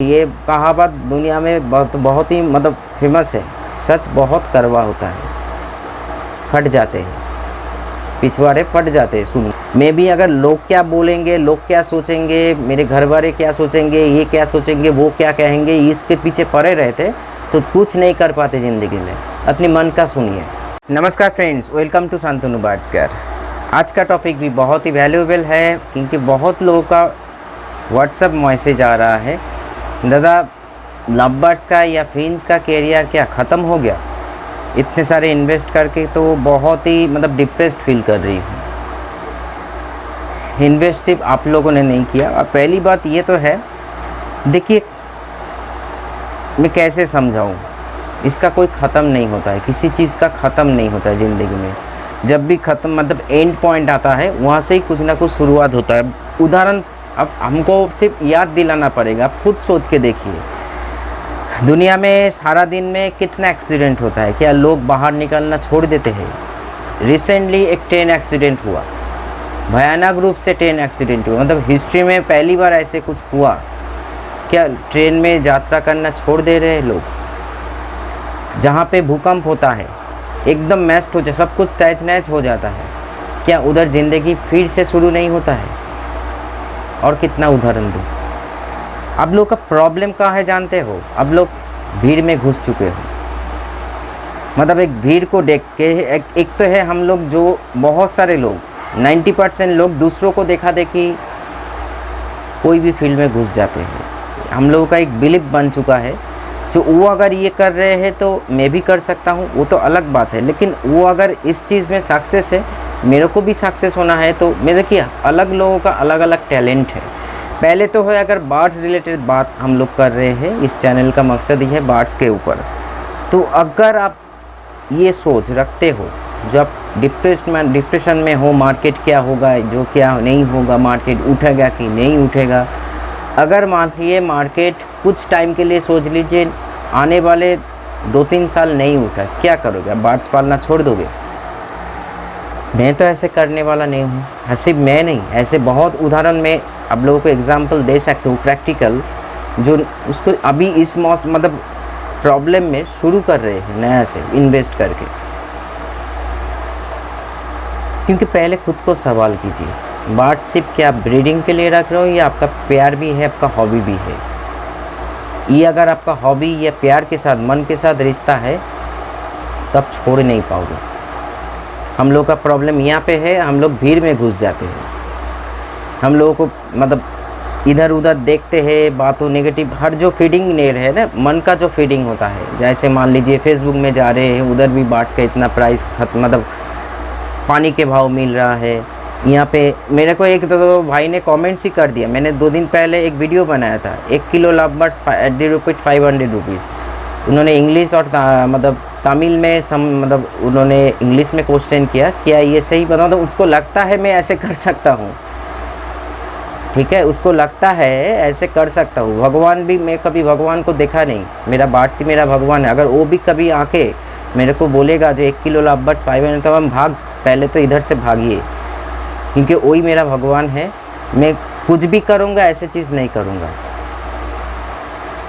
ये कहावत दुनिया में बहुत ही मतलब फेमस है। सच बहुत कड़वा होता है, फट जाते हैं, पिछवाड़े फट जाते हैं सुन। मैं भी अगर लोग क्या बोलेंगे, लोग क्या सोचेंगे, मेरे घर वाले क्या सोचेंगे, ये क्या सोचेंगे, वो क्या कहेंगे, इसके पीछे पड़े रहते तो कुछ नहीं कर पाते ज़िंदगी में। अपने मन का सुनिए। नमस्कार friends, welcome to Shantanu birds care. आज का टॉपिक भी बहुत ही वैल्यूएबल है, क्योंकि बहुत लोगों का व्हाट्सएप मैसेज आ रहा है, दादा लव बर्ड्स का या फिंच का कैरियर क्या ख़त्म हो गया, इतने सारे इन्वेस्ट करके तो बहुत ही मतलब डिप्रेस्ड फील कर रही हूँ। इन्वेस्ट सिर्फ आप लोगों ने नहीं किया। और पहली बात ये तो है, देखिए मैं कैसे समझाऊँ, इसका कोई ख़त्म नहीं होता है, किसी चीज़ का ख़त्म नहीं होता है ज़िंदगी में। जब भी ख़त्म मतलब एंड पॉइंट आता है, वहाँ से ही कुछ ना कुछ शुरुआत होता है। उदाहरण अब हमको सिर्फ याद दिलाना पड़ेगा, आप खुद सोच के देखिए, दुनिया में सारा दिन में कितना एक्सीडेंट होता है, क्या लोग बाहर निकलना छोड़ देते हैं? रिसेंटली एक ट्रेन एक्सीडेंट हुआ, भयानक रूप से ट्रेन एक्सीडेंट हुआ, मतलब हिस्ट्री में पहली बार ऐसे कुछ हुआ। क्या ट्रेन में यात्रा करना छोड़ दे रहे हैं लोग? जहाँ पे भूकंप होता है एकदम मैस्ट हो जाए, सब कुछ तहस नहस हो जाता है, क्या उधर ज़िंदगी फिर से शुरू नहीं होता है? और कितना उदाहरण दूँ। अब लोग का प्रॉब्लम कहाँ है जानते हो? अब लोग भीड़ में घुस चुके हो। मतलब एक भीड़ को देख के एक तो है हम लोग, जो बहुत सारे लोग 90% लोग दूसरों को देखा देखी कोई भी फील्ड में घुस जाते हैं। हम लोगों का एक बिलीफ बन चुका है, जो वो अगर ये कर रहे हैं तो मैं भी कर सकता हूँ, वो तो अलग बात है। लेकिन वो अगर इस चीज़ में सक्सेस है, मेरे को भी सक्सेस होना है, तो मैं देखिए अलग लोगों का अलग अलग टैलेंट है। पहले तो है, अगर बर्ड्स रिलेटेड बात हम लोग कर रहे हैं, इस चैनल का मकसद ही है बर्ड्स के ऊपर। तो अगर आप ये सोच रखते हो, जब डिप्रेशन में हो, मार्केट क्या होगा, जो क्या नहीं होगा, मार्केट उठेगा कि नहीं उठेगा, अगर मानिए मार्केट कुछ टाइम के लिए सोच लीजिए आने वाले 2-3 साल नहीं उठा, क्या करोगे? बर्ड्स पालना छोड़ दोगे? मैं तो ऐसे करने वाला नहीं हूँ। सिर्फ मैं नहीं, ऐसे बहुत उदाहरण में आप लोगों को एग्जांपल दे सकता हूँ प्रैक्टिकल, जो उसको अभी इस मौसम मतलब प्रॉब्लम में शुरू कर रहे हैं नया से इन्वेस्ट करके। क्योंकि पहले खुद को सवाल कीजिए, बर्ड सिर्फ क्या ब्रीडिंग के लिए रख रहे हो या आपका प्यार भी है, आपका हॉबी भी है? ये अगर आपका हॉबी या प्यार के साथ, मन के साथ रिश्ता है, तब छोड़ नहीं पाओगे। हम लोग का प्रॉब्लम यहाँ पे है, हम लोग भीड़ में घुस जाते हैं। हम लोगों को मतलब इधर उधर देखते हैं, बातों नेगेटिव, हर जो फीडिंग नेर है ना, मन का जो फीडिंग होता है, जैसे मान लीजिए फेसबुक में जा रहे हैं, उधर भी बर्ड्स का इतना प्राइस मतलब पानी के भाव मिल रहा है। यहाँ पे मेरे को एक तो भाई ने कमेंट्स ही कर दिया, मैंने 2 दिन पहले एक वीडियो बनाया था, 1 kilo love birds at the rate 500 rupees. उन्होंने इंग्लिश और मतलब तमिल में मतलब उन्होंने इंग्लिश में क्वेश्चन किया, क्या ये सही बना? तो उसको लगता है मैं ऐसे कर सकता हूँ, ठीक है, उसको लगता है ऐसे कर सकता हूँ। भगवान भी, मैं कभी भगवान को देखा नहीं, मेरा बर्ड्स ही मेरा भगवान है। अगर वो भी कभी आके मेरे को बोलेगा जो 1 किलो लव बर्ड्स 500, तो हम पहले तो इधर से भागिए, क्योंकि वही मेरा भगवान है। मैं कुछ भी करूँगा, ऐसे चीज़ नहीं करूँगा।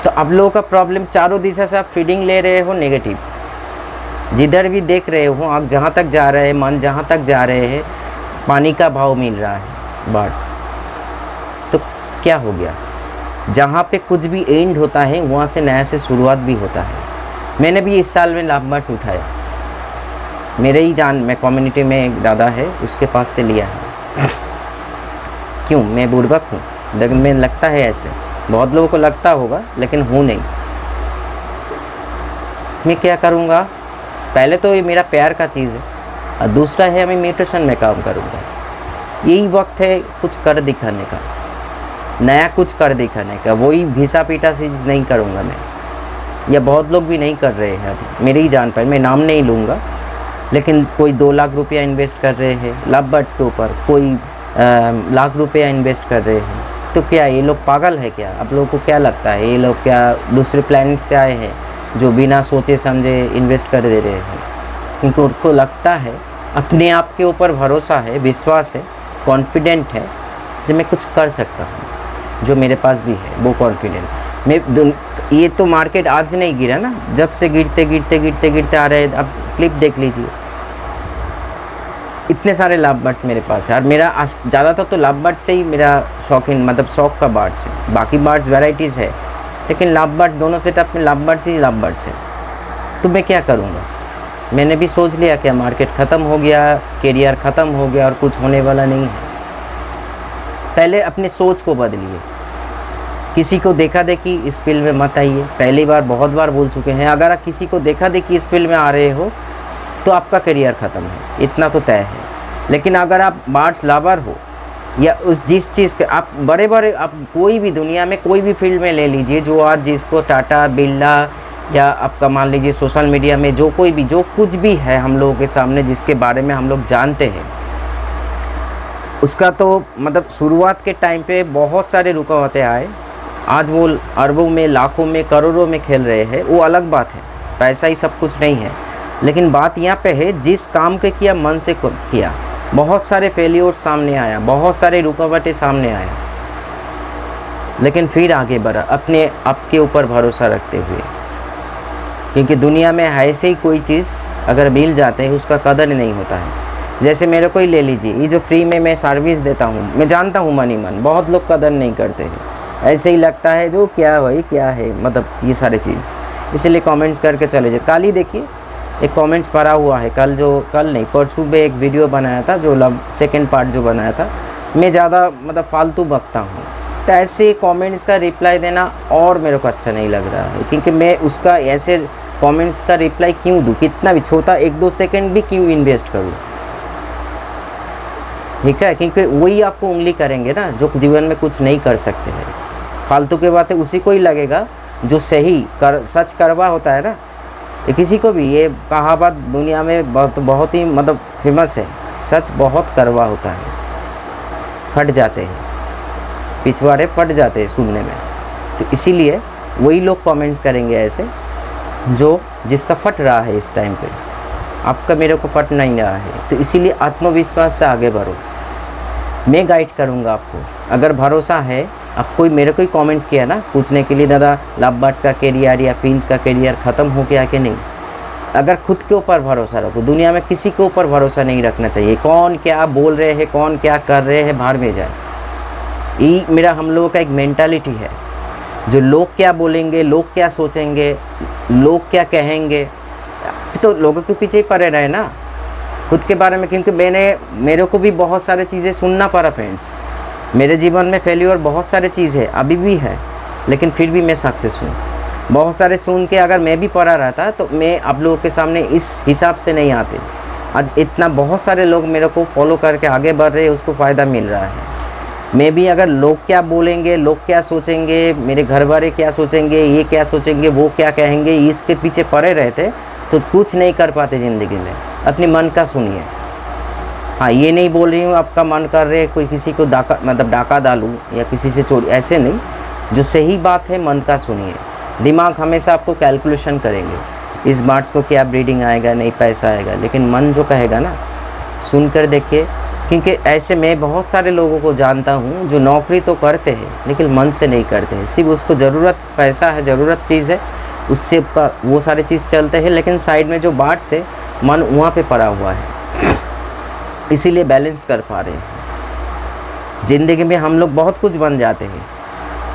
तो अब लोगों का प्रॉब्लम, चारों दिशा से आप फीडिंग ले रहे हो नेगेटिव, जिधर भी देख रहे हो, आप जहाँ तक जा रहे हैं, मन जहाँ तक जा रहे हैं, पानी का भाव मिल रहा है बर्ड्स, तो क्या हो गया? जहाँ पे कुछ भी एंड होता है, वहाँ से नया से शुरुआत भी होता है। मैंने भी इस साल में लव बर्ड्स उठाया, मेरे ही मैं कम्युनिटी में एक दादा है, उसके पास से लिया है। क्यों? मैं बुड़बक हूँ? लेकिन मैं लगता है ऐसे, बहुत लोगों को लगता होगा, लेकिन हूँ नहीं। मैं क्या करूँगा? पहले तो ये मेरा प्यार का चीज़ है, और दूसरा है मैं म्यूटेशन में काम करूँगा। यही वक्त है कुछ कर दिखाने का, नया कुछ कर दिखाने का। वही घिसा पीटा चीज़ नहीं करूँगा मैं, या बहुत लोग भी नहीं कर रहे हैं अभी, मेरे ही जान पाए, मैं नाम नहीं लूँगा। लेकिन कोई 2 लाख रुपया इन्वेस्ट कर रहे हैं लव बर्ड्स के ऊपर, कोई लाख रुपया इन्वेस्ट कर रहे हैं। तो क्या ये लोग पागल है क्या? आप लोगों को क्या लगता है, ये लोग क्या दूसरे प्लैनेट से आए हैं जो बिना सोचे समझे इन्वेस्ट कर दे रहे हैं? क्योंकि उनको लगता है, अपने आप के ऊपर भरोसा है, विश्वास है, कॉन्फिडेंट है, जो मैं कुछ कर सकता हूँ, जो मेरे पास भी है वो कॉन्फिडेंट। ये तो मार्केट आज नहीं गिरा ना, जब से गिरते गिरते गिरते गिरते आ रहे हैं। अब क्लिप देख लीजिए, इतने सारे लाभ बर्ड्स मेरे पास है। और मेरा ज़्यादातर तो लाभ बर्ड्स से ही मेरा शौकीन, मतलब शौक का बर्ड्स है। बाकी बर्ड्स वैराइटीज़ है, लेकिन लाभ बर्ड्स दोनों सेटअप में लाभ बर्ड्स ही लाभ बर्ड्स है। तो मैं क्या करूँगा? मैंने भी सोच लिया कि मार्केट ख़त्म हो गया, कैरियर ख़त्म हो गया और कुछ होने वाला नहीं है। पहले अपनी सोच को बदलिए। किसी को देखा देखी इस फील्ड में मत आइए। पहली बार बहुत बार बोल चुके हैं, अगर आप किसी को देखा देखी इस फील्ड में आ रहे हो तो आपका करियर ख़त्म है, इतना तो तय है। लेकिन अगर आप बर्ड्स लवर हो या उस जिस चीज़ के आप बड़े बड़े, आप कोई भी दुनिया में कोई भी फील्ड में ले लीजिए, जो आज जिसको टाटा, बिरला या आपका मान लीजिए सोशल मीडिया में जो कोई भी, जो कुछ भी है हम लोगों के सामने जिसके बारे में हम लोग जानते हैं, उसका तो मतलब शुरुआत के टाइम पे बहुत सारे रुकावटें आए। आज वो अरबों में, लाखों में, करोड़ों में खेल रहे हैं, वो अलग बात है। पैसा ही सब कुछ नहीं है। लेकिन बात यहाँ पे है, जिस काम के किया मन से किया, बहुत सारे फेलियर सामने आया, बहुत सारे रुकावटें सामने आया, लेकिन फिर आगे बढ़ा अपने आपके ऊपर भरोसा रखते हुए। क्योंकि दुनिया में ऐसे ही कोई चीज़ अगर मिल जाते हैं उसका कदर नहीं होता है। जैसे मेरे को ही ले लीजिए, ये जो फ्री में मैं सर्विस देता हूँ, मैं जानता हूँ मन ही मन बहुत लोग कदर नहीं करते हैं। ऐसे ही लगता है जो क्या भाई क्या है, मतलब ये सारे चीज़, इसीलिए कमेंट्स करके चले जाए। कल ही देखिए एक कमेंट्स पड़ा हुआ है, कल नहीं परसों में एक वीडियो बनाया था, जो लव सेकंड पार्ट जो बनाया था। मैं ज़्यादा मतलब फालतू बकता हूँ, तो ऐसे कमेंट्स का रिप्लाई देना और मेरे को अच्छा नहीं लग रहा है। क्योंकि मैं उसका ऐसे कमेंट्स का रिप्लाई क्यों दूँ, कितना भी छोटा 1-2 सेकंड भी क्यों इन्वेस्ट करूँ, ठीक है? क्योंकि वही आपको उंगली करेंगे ना जो जीवन में कुछ नहीं कर सकते हैं। फालतू की बातें उसी को ही लगेगा जो सही सच करवा होता है ना। ये किसी को भी, ये कहावत दुनिया में बहुत ही मतलब फेमस है, सच बहुत कड़वा होता है, फट जाते हैं, पिछवाड़े फट जाते हैं सुनने में। तो इसीलिए वही लोग कमेंट्स करेंगे ऐसे जो जिसका फट रहा है इस टाइम पे, आपका मेरे को फट नहीं रहा है। तो इसीलिए आत्मविश्वास से आगे बढ़ो, मैं गाइड करूँगा आपको। अगर भरोसा है, अब कोई मेरे को ही कमेंट्स किया ना पूछने के लिए, दादा लव बर्ड्स का कैरियर या फिंच का कैरियर ख़त्म हो गया कि नहीं। अगर खुद के ऊपर भरोसा रखो, दुनिया में किसी के ऊपर भरोसा नहीं रखना चाहिए। कौन क्या बोल रहे हैं, कौन क्या कर रहे हैं, बाहर में जाए। ये मेरा हम लोगों का एक मेंटालिटी है, जो लोग क्या बोलेंगे, लोग क्या सोचेंगे, लोग क्या कहेंगे, तो लोगों के पीछे ही पड़े रहे ना खुद के बारे में। क्योंकि मेरे को भी बहुत सारी चीज़ें सुनना पड़ा फ्रेंड्स। मेरे जीवन में फेल्यूर बहुत सारे चीज़ है, अभी भी है, लेकिन फिर भी मैं सक्सेस हूँ। बहुत सारे सुन के अगर मैं भी पढ़ा रहता तो मैं आप लोगों के सामने इस हिसाब से नहीं आते। आज इतना बहुत सारे लोग मेरे को फॉलो करके आगे बढ़ रहे हैं, उसको फ़ायदा मिल रहा है। मैं भी अगर लोग क्या बोलेंगे, लोग क्या सोचेंगे, मेरे घर वाले क्या सोचेंगे, ये क्या सोचेंगे, वो क्या कहेंगे, इसके पीछे पड़े रहते तो कुछ नहीं कर पाते ज़िंदगी में। अपने मन का सुनिए। हाँ, ये नहीं बोल रही हूँ आपका मन कर रहे कोई किसी को डाका डालूँ या किसी से चोरी, ऐसे नहीं। जो सही बात है मन का सुनिए। दिमाग हमेशा आपको कैलकुलेशन करेंगे, इस बर्ड्स को क्या ब्रीडिंग आएगा, नहीं पैसा आएगा, लेकिन मन जो कहेगा ना सुन कर देखिए। क्योंकि ऐसे मैं बहुत सारे लोगों को जानता हूँ जो नौकरी तो करते हैं लेकिन मन से नहीं करते हैं। सिर्फ उसको ज़रूरत पैसा है, ज़रूरत चीज़ है, उससे वो सारी चीज़ चलते हैं, लेकिन साइड में जो बर्ड्स है मन वहाँ पे पड़ा हुआ है, इसीलिए बैलेंस कर पा रहे हैं। ज़िंदगी में हम लोग बहुत कुछ बन जाते हैं,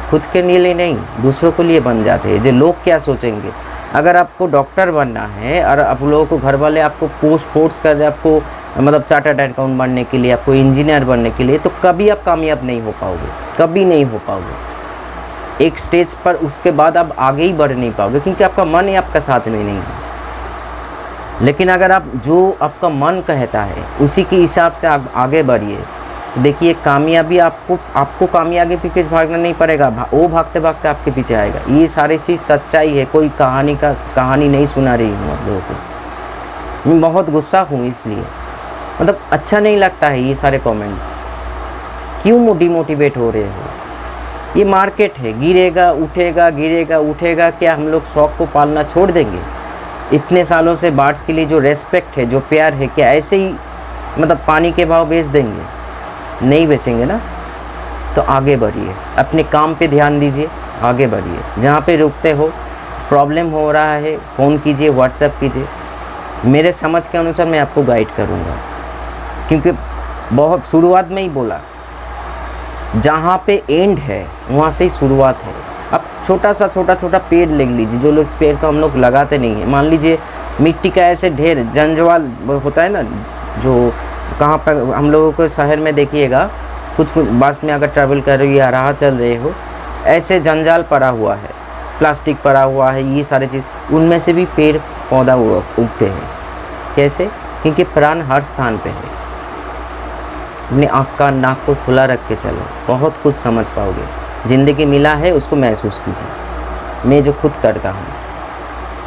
खुद के लिए नहीं दूसरों के लिए बन जाते हैं। जो लोग क्या सोचेंगे, अगर आपको डॉक्टर बनना है और आप लोगों को घर वाले आपको फोर्स कर रहे हैं, आपको मतलब चार्टर्ड अकाउंट बनने के लिए, आपको इंजीनियर बनने के लिए, तो कभी आप कामयाब नहीं हो पाओगे, कभी नहीं हो पाओगे। एक स्टेज पर उसके बाद आप आगे ही बढ़ नहीं पाओगे, क्योंकि आपका मन ही आपका साथ में नहीं है। लेकिन अगर आप जो आपका मन कहता है उसी के हिसाब से आप आगे बढ़िए, देखिए कामयाबी आपको कामयाबी के पीछे भागना नहीं पड़ेगा, वो भागते भागते आपके पीछे आएगा। ये सारी चीज़ सच्चाई है, कोई कहानी नहीं सुना रही हूँ आप लोगों को। मैं बहुत गुस्सा हूँ, इसलिए मतलब अच्छा नहीं लगता है ये सारे कमेंट्स। क्यों डिमोटिवेट हो रहे हो? ये मार्केट है, गिरेगा उठेगा, गिरेगा उठेगा। क्या हम लोग शौक़ को पालना छोड़ देंगे? इतने सालों से बर्ड्स के लिए जो रेस्पेक्ट है, जो प्यार है, क्या ऐसे ही मतलब पानी के भाव बेच देंगे? नहीं बेचेंगे ना। तो आगे बढ़िए, अपने काम पे ध्यान दीजिए, आगे बढ़िए। जहाँ पे रुकते हो, प्रॉब्लम हो रहा है, फ़ोन कीजिए, व्हाट्सएप कीजिए, मेरे समझ के अनुसार मैं आपको गाइड करूँगा। क्योंकि बहुत शुरुआत में ही बोला, जहाँ पे एंड है वहाँ से ही शुरुआत है। अब छोटा छोटा पेड़ ले लीजिए, जो लोग इस पेड़ को हम लोग लगाते नहीं हैं, मान लीजिए मिट्टी का ऐसे ढेर जंजवाल होता है ना, जो कहाँ पर हम लोगों को शहर में देखिएगा, कुछ बस में अगर ट्रैवल कर रही या राह चल रहे हो, ऐसे जंजाल पड़ा हुआ है, प्लास्टिक पड़ा हुआ है, ये सारी चीज़, उनमें से भी पेड़ पौधा उगते हैं। कैसे? क्योंकि प्राण हर स्थान पे है। अपने आँख का नाक को खुला रख के चलो, बहुत कुछ समझ पाओगे। ज़िंदगी मिला है, उसको महसूस कीजिए। मैं जो खुद करता हूँ,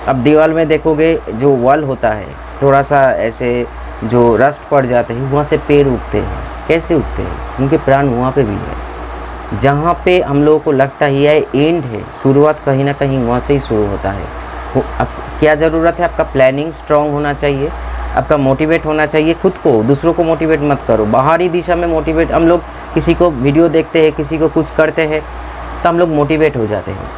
अब दीवार में देखोगे जो वॉल होता है, थोड़ा सा ऐसे जो रस्ट पड़ जाते हैं, वहाँ से पेड़ उगते हैं। कैसे उगते हैं? उनके प्राण वहाँ पे भी है। जहाँ पे हम लोगों को लगता ही है एंड है, शुरुआत कहीं ना कहीं वहाँ से ही शुरू होता है। अब क्या ज़रूरत है? आपका प्लानिंग स्ट्रॉन्ग होना चाहिए, आपका मोटिवेट होना चाहिए खुद को। दूसरों को मोटिवेट मत करो, बाहरी दिशा में मोटिवेट। हम लोग किसी को वीडियो देखते हैं, किसी को कुछ करते हैं, तो हम लोग मोटिवेट हो जाते हैं,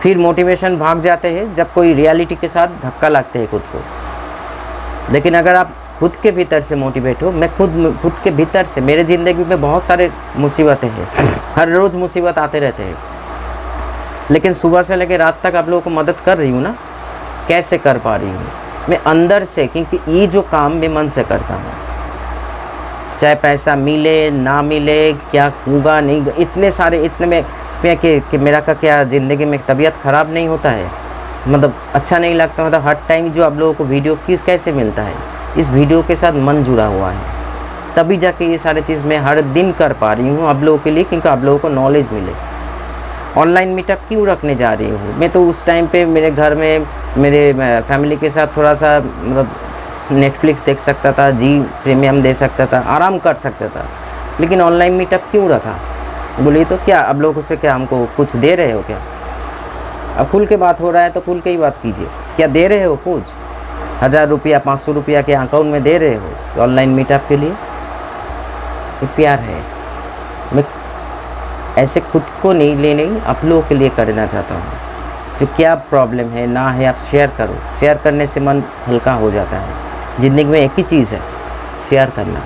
फिर मोटिवेशन भाग जाते हैं जब कोई रियलिटी के साथ धक्का लगते हैं खुद को। लेकिन अगर आप खुद के भीतर से मोटिवेट हो, मैं खुद के भीतर से, मेरे ज़िंदगी में बहुत सारे मुसीबतें हैं, हर रोज़ मुसीबत आते रहते हैं, लेकिन सुबह से लेकर रात तक आप लोगों को मदद कर रही हूँ ना। कैसे कर पा रही हूँ? मैं अंदर से, क्योंकि ये जो काम मैं मन से करता हूँ, चाहे पैसा मिले ना मिले, क्या होगा नहीं, इतने सारे, इतने में कि मेरा का क्या ज़िंदगी में तबीयत ख़राब नहीं होता है, मतलब अच्छा नहीं लगता, मतलब हर टाइम जो आप लोगों को वीडियो कैसे मिलता है, इस वीडियो के साथ मन जुड़ा हुआ है, तभी जाके ये सारी चीज़ मैं हर दिन कर पा रही हूँ आप लोगों के लिए, क्योंकि आप लोगों को नॉलेज मिले। ऑनलाइन मीटअप क्यों रखने जा रही हूँ मैं? तो उस टाइम पे मेरे घर में मेरे फैमिली के साथ थोड़ा सा मतलब नेटफ्लिक्स देख सकता था, जी प्रीमियम दे सकता था, आराम कर सकता था, लेकिन ऑनलाइन मीटअप क्यों रखा? बोलिए तो क्या अब लोगों से क्या हमको कुछ दे रहे हो क्या? अब खुल के बात हो रहा है तो खुल के ही बात कीजिए। क्या दे रहे हो कुछ? 1000 रुपया 500 रुपया के अकाउंट में दे रहे हो ऑनलाइन मीटअप के लिए? ये प्यार है। मैं ऐसे खुद को नहीं लेने, आप लोगों के लिए करना चाहता हूँ। जो क्या प्रॉब्लम है ना है, आप शेयर करो। शेयर करने से मन हल्का हो जाता है। ज़िंदगी में एक ही चीज़ है, शेयर करना।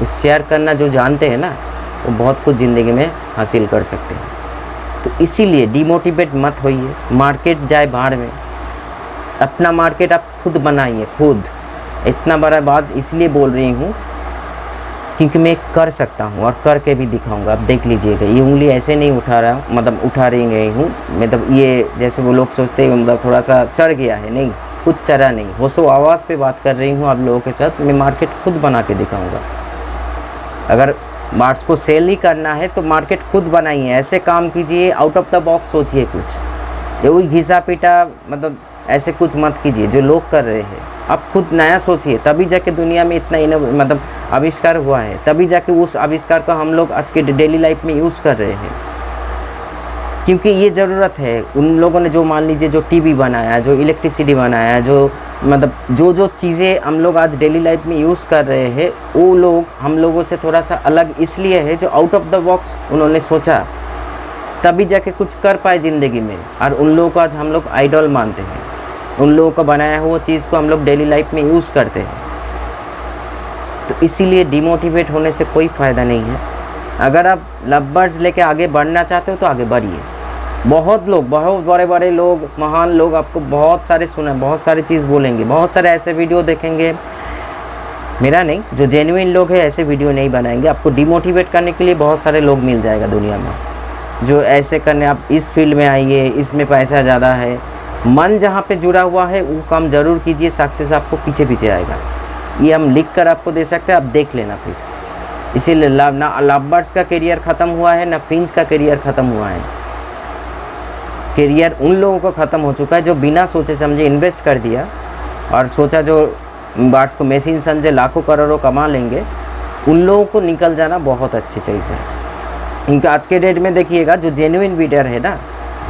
उस शेयर करना जो जानते हैं ना, वो बहुत कुछ ज़िंदगी में हासिल कर सकते हैं। तो इसीलिए डिमोटिवेट मत होइए। मार्केट जाए बाहर में, अपना मार्केट आप खुद बनाइए, खुद। इतना बड़ा बात इसलिए बोल रही हूँ क्योंकि मैं कर सकता हूँ और करके भी दिखाऊंगा। आप देख लीजिएगा, ये उंगली ऐसे नहीं उठा रहा हूँ, मतलब उठा रही हूँ, मतलब ये जैसे वो लोग सोचते हैं मतलब थोड़ा सा चढ़ गया है, नहीं, कुछ चढ़ा नहीं। होशो आवाज़ पे बात कर रही हूँ आप लोगों के साथ। मैं मार्केट खुद बना के दिखाऊंगा। अगर बार्स को सेल ही करना है तो मार्केट खुद बनाइए, ऐसे काम कीजिए, आउट ऑफ द बॉक्स सोचिए कुछ। ये वही घिसा पीटा मतलब ऐसे कुछ मत कीजिए जो लोग कर रहे हैं। आप खुद नया सोचिए, तभी जाके दुनिया में इतना मतलब आविष्कार हुआ है, तभी जाके उस आविष्कार को हम लोग आज के डेली लाइफ में यूज़ कर रहे हैं। क्योंकि ये ज़रूरत है। उन लोगों ने जो मान लीजिए जो टीवी बनाया, जो इलेक्ट्रिसिटी बनाया, जो मतलब जो चीज़ें हम लोग आज डेली लाइफ में यूज़ कर रहे हैं, वो लोग हम लोगों से थोड़ा सा अलग इसलिए है जो आउट ऑफ द बॉक्स उन्होंने सोचा, तभी जाके कुछ कर पाए ज़िंदगी में। और उन लोगों को आज हम लोग आइडल मानते हैं। उन लोगों का बनाया हुआ चीज़ को हम लोग डेली लाइफ में यूज़ करते हैं। तो इसीलिए डिमोटिवेट होने से कोई फ़ायदा नहीं है। अगर आप लव बर्ड्स लेके आगे बढ़ना चाहते हो तो आगे बढ़िए। बहुत लोग, बहुत बड़े बड़े लोग, महान लोग आपको बहुत सारे सुने, बहुत सारी चीज़ बोलेंगे, बहुत सारे ऐसे वीडियो देखेंगे। मेरा नहीं, जो जेन्युइन लोग हैं ऐसे वीडियो नहीं बनाएंगे। आपको डिमोटिवेट करने के लिए बहुत सारे लोग मिल जाएगा दुनिया में, जो ऐसे करने, आप इस फील्ड में आइए, इसमें पैसा ज़्यादा है। मन जहाँ पे जुड़ा हुआ है वो काम ज़रूर कीजिए, सक्सेस आपको पीछे पीछे आएगा। ये हम लिख कर आपको दे सकते हैं, आप देख लेना फिर। इसीलिए ना लव बर्ड्स का करियर ख़त्म हुआ है, ना फिंच का करियर ख़त्म हुआ है। करियर उन लोगों को ख़त्म हो चुका है जो बिना सोचे समझे इन्वेस्ट कर दिया और सोचा जो बर्ड्स को मशीन समझे लाखों करोड़ों कमा लेंगे। उन लोगों को निकल जाना बहुत अच्छी चीज़ है। इनका आज के डेट में देखिएगा, जो जेन्युइन ब्रीडर है ना,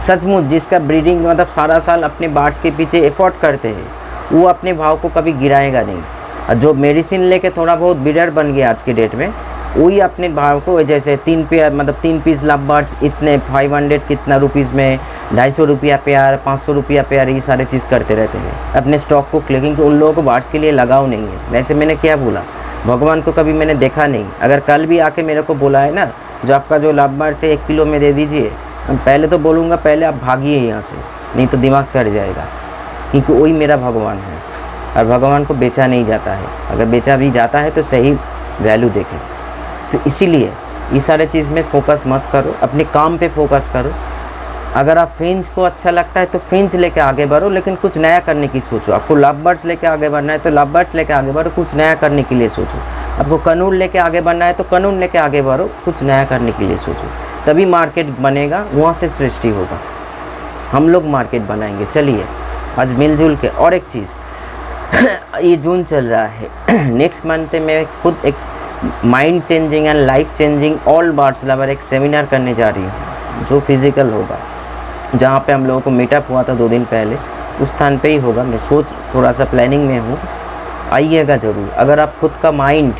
सचमुच जिसका ब्रीडिंग मतलब सारा साल अपने बर्ड्स के पीछे एफर्ट करते हैं, वो अपने भाव को कभी गिराएगा नहीं। और जो मेडिसिन लेके थोड़ा बहुत ब्रीडर बन गया आज के डेट में, वही अपने भाव को जैसे 3 पेयर मतलब 3 पीस लव बर्ड्स इतने 500 कितना रुपीज़ में, 250 रुपया पेयर, 500 रुपया पेयर, ये सारे चीज़ करते रहते हैं अपने स्टॉक को क्लिकिंग। कि उन लोगों को बर्ड्स के लिए लगाव नहीं है। वैसे मैंने क्या बोला, भगवान को कभी मैंने देखा नहीं। अगर कल भी आके मेरे को बोला है ना, जो आपका जो लव बर्ड्स है 1 किलो में दे दीजिए, पहले तो बोलूँगा पहले आप भागिए यहाँ से, नहीं तो दिमाग चढ़ जाएगा, क्योंकि वही मेरा भगवान है। और भगवान को बेचा नहीं जाता है, अगर बेचा भी जाता है तो सही वैल्यू देखें। तो इसीलिए ये सारे चीज़ में फोकस मत करो, अपने काम पे फोकस करो। अगर आप फेंच को अच्छा लगता है तो फेंच लेके आगे बढ़ो, लेकिन कुछ नया करने की सोचो। आपको लव बर्ड्स लेके आगे बढ़ना है तो लव बर्ड्स लेके आगे बढ़ो, कुछ नया करने के लिए सोचो। आपको कानून लेके आगे बढ़ना है तो कानून लेके आगे बढ़ो, कुछ नया करने के लिए सोचो। तभी मार्केट बनेगा, वहाँ से सृष्टि होगा। हम लोग मार्केट बनाएंगे। चलिए आज मिलजुल के। और एक चीज़ ये जून चल रहा है, नेक्स्ट मंथ में खुद एक mind changing and life changing all birds lover एक सेमिनार करने जा रही हूँ, जो फिज़िकल होगा, जहाँ पे हम लोगों को मीटअप हुआ था 2 दिन पहले, उस स्थान पे ही होगा। मैं सोच थोड़ा सा प्लानिंग में हूँ, आइएगा ज़रूर। अगर आप खुद का माइंड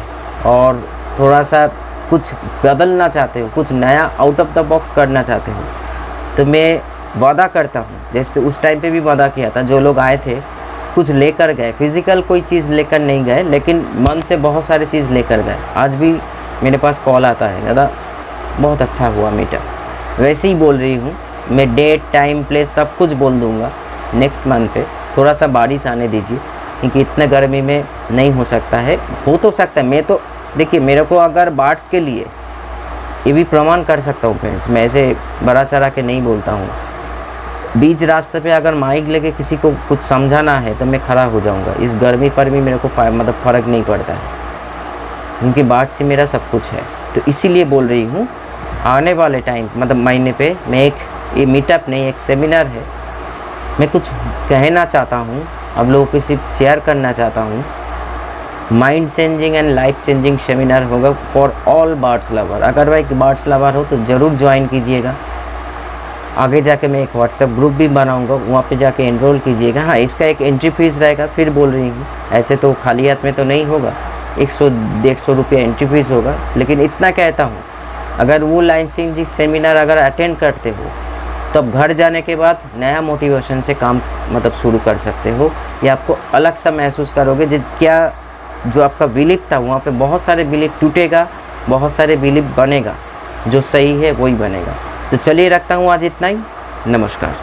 और थोड़ा सा कुछ बदलना चाहते हो, कुछ नया आउट ऑफ द बॉक्स करना चाहते हो, तो मैं वादा करता हूँ, जैसे उस टाइम पे भी वादा किया था, जो लोग आए थे कुछ लेकर गए, फिज़िकल कोई चीज़ लेकर नहीं गए, लेकिन मन से बहुत सारी चीज़ लेकर गए। आज भी मेरे पास कॉल आता है, दादा बहुत अच्छा हुआ मीटअप। वैसे ही बोल रही हूँ मैं, डेट टाइम प्लेस सब कुछ बोल दूँगा नेक्स्ट मंथ पे। थोड़ा सा बारिश आने दीजिए, क्योंकि इतने गर्मी में नहीं हो सकता है। हो तो सकता है, मैं तो देखिए मेरे को अगर बर्ड्स के लिए ये भी प्रमाण कर सकता हूँ फ्रेंड्स, मैं ऐसे बड़ा चढ़ा के नहीं बोलता हूँ। बीच रास्ते पे अगर माइक लेके किसी को कुछ समझाना है तो मैं खड़ा हो जाऊंगा। इस गर्मी पर भी मेरे को मतलब फ़र्क नहीं पड़ता है, क्योंकि बात से मेरा सब कुछ है। तो इसीलिए बोल रही हूँ, आने वाले टाइम मतलब महीने पे मैं ये मीटअप नहीं, एक सेमिनार है, मैं कुछ कहना चाहता हूँ, आप लोगों को सिर्फ शेयर करना चाहता हूँ। Mind changing and life changing seminar होगा फॉर ऑल बर्ड्स लवर। अगर वह एक बर्ड्स लवर हो तो ज़रूर ज्वाइन कीजिएगा। आगे जाके मैं एक व्हाट्सएप ग्रुप भी बनाऊंगा, वहाँ पे जाके एनरोल कीजिएगा। हाँ, इसका एक एंट्री फीस रहेगा, फिर बोल रही हूँ, ऐसे तो खाली हाथ में तो नहीं होगा। 100-150 रुपया एंट्री फीस होगा। लेकिन इतना कहता हूँ, अगर वो लाइन चेंजिंग सेमिनार अगर अटेंड करते हो, तब घर जाने के बाद नया मोटिवेशन से काम मतलब शुरू कर सकते हो, या आपको अलग सा महसूस करोगे। क्या जो आपका बिलीफ था, वहाँ पे बहुत सारे बिलीफ टूटेगा, बहुत सारे बिलीफ बनेगा, जो सही है वही बनेगा। तो चलिए रखता हूँ आज इतना ही। नमस्कार।